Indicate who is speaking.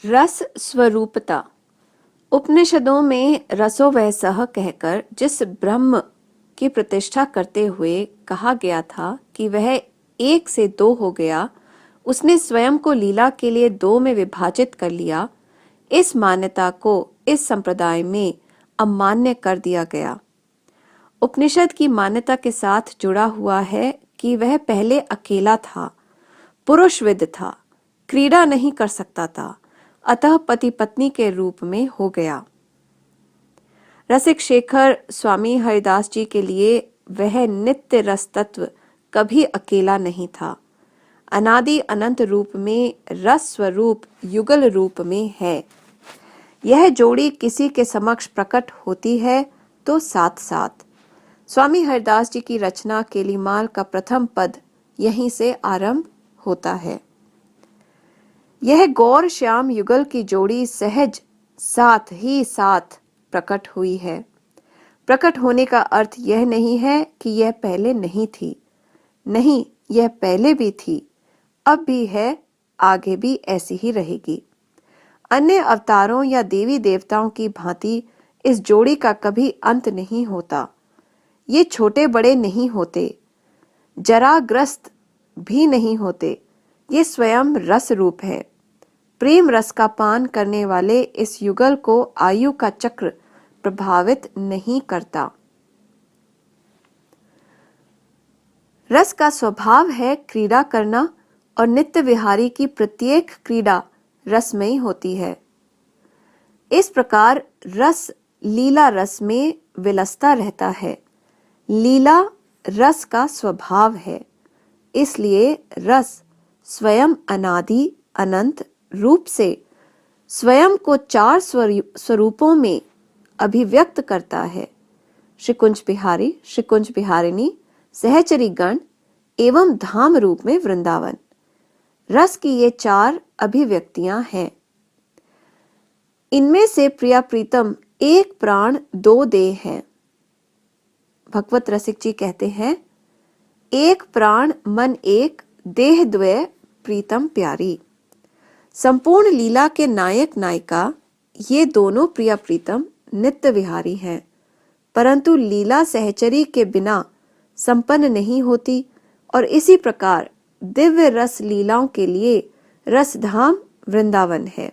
Speaker 1: रस स्वरूपता। उपनिषदों में रसो वह सह कहकर जिस ब्रह्म की प्रतिष्ठा करते हुए कहा गया था कि वह एक से दो हो गया, उसने स्वयं को लीला के लिए दो में विभाजित कर लिया। इस मान्यता को इस संप्रदाय में अमान्य कर दिया गया। उपनिषद की मान्यता के साथ जुड़ा हुआ है कि वह पहले अकेला था, पुरुषविद था, क्रीड़ा नहीं कर सकता था, अतः पति पत्नी के रूप में हो गया। रसिक शेखर स्वामी हरिदास जी के लिए वह नित्य रस तत्व कभी अकेला नहीं था, अनादि अनंत रूप में रस स्वरूप युगल रूप में है। यह जोड़ी किसी के समक्ष प्रकट होती है तो साथ साथ। स्वामी हरिदास जी की रचना केलीमाल का प्रथम पद यहीं से आरंभ होता है। यह गौर श्याम युगल की जोड़ी सहज साथ ही साथ प्रकट हुई है। प्रकट होने का अर्थ यह नहीं है कि यह पहले नहीं थी, नहीं, यह पहले भी थी, अब भी है, आगे भी ऐसी ही रहेगी। अन्य अवतारों या देवी देवताओं की भांति इस जोड़ी का कभी अंत नहीं होता। ये छोटे बड़े नहीं होते, जराग्रस्त भी नहीं होते। ये स्वयं रस रूप है। प्रेम रस का पान करने वाले इस युगल को आयु का चक्र प्रभावित नहीं करता। रस का स्वभाव है क्रीड़ा करना और नित्य विहारी की प्रत्येक क्रीड़ा रसमयी होती है। इस प्रकार रस लीला रस में विलसता रहता है। लीला रस का स्वभाव है, इसलिए रस स्वयं अनादि अनंत रूप से स्वयं को चार स्वरूपों में अभिव्यक्त करता है। श्रीकुंज बिहारी, श्रीकुंज बिहारिणी, सहचरी गण एवं धाम रूप में वृंदावन। रस की ये चार अभिव्यक्तियां हैं। इनमें से प्रिया प्रीतम एक प्राण दो देह हैं। भगवत रसिक जी कहते हैं, एक प्राण मन एक, देह द्वय प्रीतम प्यारी। संपूर्ण लीला के नायक नायिका ये दोनों प्रिया प्रीतम नित्य विहारी हैं, परंतु लीला सहचरी के बिना संपन्न नहीं होती और इसी प्रकार दिव्य रस लीलाओं के लिए रसधाम वृंदावन है।